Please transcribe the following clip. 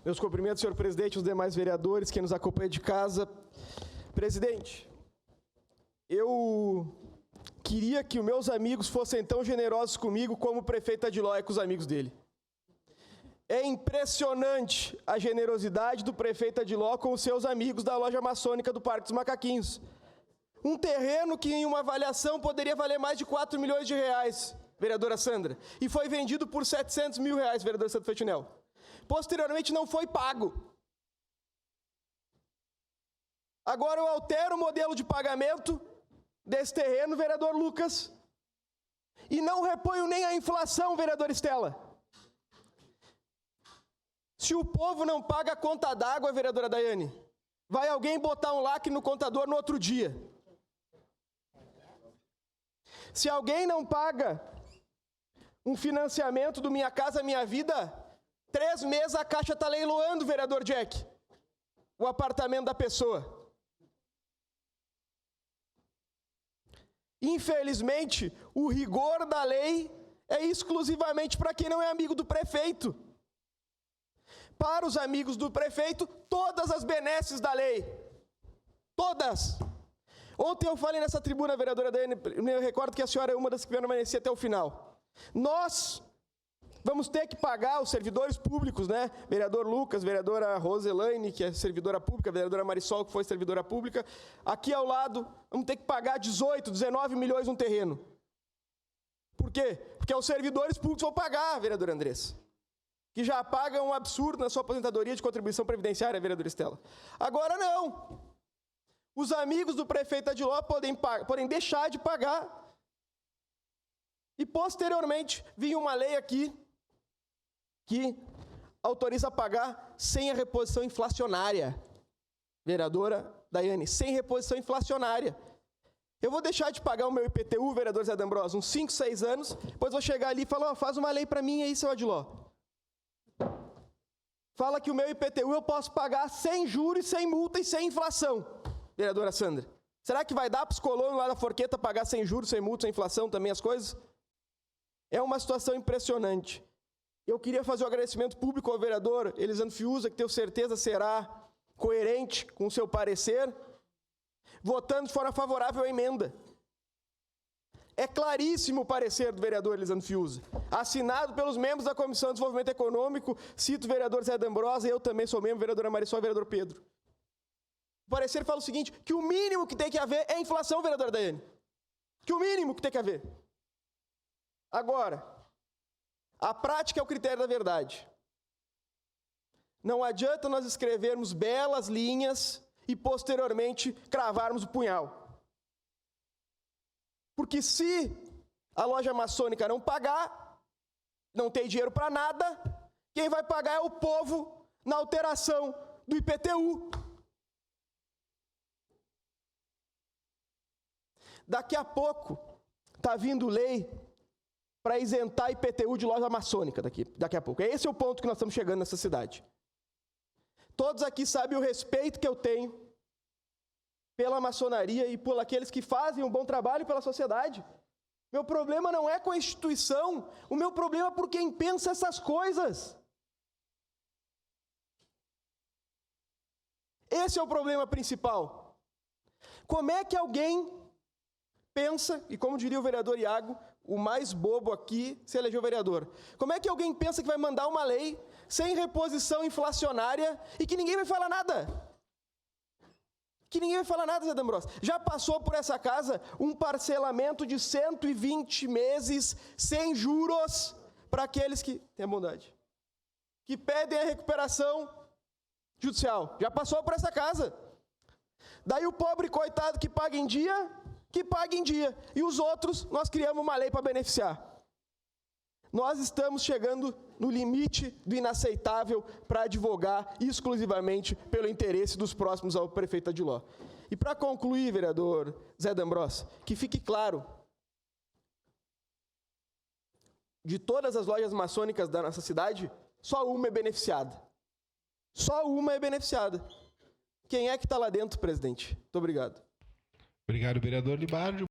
Meus cumprimentos, senhor presidente, os demais vereadores, quem nos acompanha de casa. Presidente, eu queria que os meus amigos fossem tão generosos comigo como o prefeito Adiló é com os amigos dele. É impressionante a generosidade do prefeito Adiló com os seus amigos da loja maçônica do Parque dos Macaquinhos. Um terreno que em uma avaliação poderia valer mais de 4 milhões de reais, vereadora Sandra, e foi vendido por 700 mil reais, vereador Santo Fetinel. Posteriormente não foi pago. Agora eu altero o modelo de pagamento desse terreno, vereador Lucas, e não reponho nem a inflação, vereador Estela. Se o povo não paga a conta d'água, vereadora Daiane, vai alguém botar um lacre no contador no outro dia. Se alguém não paga um financiamento do Minha Casa Minha Vida, 3 meses a Caixa está leiloando, vereador Jack, o apartamento da pessoa. Infelizmente, o rigor da lei é exclusivamente para quem não é amigo do prefeito. Para os amigos do prefeito, todas as benesses da lei. Todas. Ontem eu falei nessa tribuna, vereadora Daiane, eu recordo que a senhora é uma das que permanecia até o final. Nós vamos ter que pagar os servidores públicos, né? Vereador Lucas, vereadora Roselaine, que é servidora pública, vereadora Marisol, que foi servidora pública. Aqui ao lado, vamos ter que pagar 18, 19 milhões num terreno. Por quê? Porque os servidores públicos vão pagar, vereadora Andressa, que já pagam um absurdo na sua aposentadoria de contribuição previdenciária, vereadora Estela. Agora não. Os amigos do prefeito Adiló podem deixar de pagar. E, posteriormente, vinha uma lei aqui que autoriza a pagar sem a reposição inflacionária. Vereadora Daiane, sem reposição inflacionária. Eu vou deixar de pagar o meu IPTU, vereador Zé D'Ambrosio, uns 5, 6 anos, depois vou chegar ali e falar, faz uma lei para mim aí, seu Adiló. Fala que o meu IPTU eu posso pagar sem juros, sem multa e sem inflação, vereadora Sandra. Será que vai dar para os colonos lá da Forqueta pagar sem juros, sem multa, sem inflação também as coisas? É uma situação impressionante. Eu queria fazer um agradecimento público ao vereador Elisandro Fiuza, que tenho certeza será coerente com o seu parecer, votando de forma favorável à emenda. É claríssimo o parecer do vereador Elisandro Fiuza, assinado pelos membros da Comissão de Desenvolvimento Econômico, cito o vereador Zé D'Ambrosio, eu também sou membro, vereadora Marisol e vereador Pedro. O parecer fala o seguinte, que o mínimo que tem que haver é inflação, vereadora Daiane. Que o mínimo que tem que haver. Agora, a prática é o critério da verdade. Não adianta nós escrevermos belas linhas e, posteriormente, cravarmos o punhal. Porque se a loja maçônica não pagar, não tem dinheiro para nada, quem vai pagar é o povo na alteração do IPTU. Daqui a pouco está vindo lei para isentar IPTU de loja maçônica daqui a pouco. Esse é o ponto que nós estamos chegando nessa cidade. Todos aqui sabem o respeito que eu tenho pela maçonaria e por aqueles que fazem um bom trabalho pela sociedade. Meu problema não é com a instituição, o meu problema é por quem pensa essas coisas. Esse é o problema principal. Como é que alguém pensa, e como diria o vereador Iago, o mais bobo aqui se elegeu vereador. Como é que alguém pensa que vai mandar uma lei sem reposição inflacionária e que ninguém vai falar nada? Que ninguém vai falar nada, Zé D'Ambrosio. Já passou por essa casa um parcelamento de 120 meses sem juros para aqueles que têm a bondade, que pedem a recuperação judicial. Já passou por essa casa. Daí o pobre coitado que paga em dia, e os outros, nós criamos uma lei para beneficiar. Nós estamos chegando no limite do inaceitável para advogar exclusivamente pelo interesse dos próximos ao prefeito Adiló. E para concluir, vereador Zé D'Ambrosio, que fique claro, de todas as lojas maçônicas da nossa cidade, só uma é beneficiada. Só uma é beneficiada. Quem é que está lá dentro, presidente? Muito obrigado. Obrigado, vereador Libardi.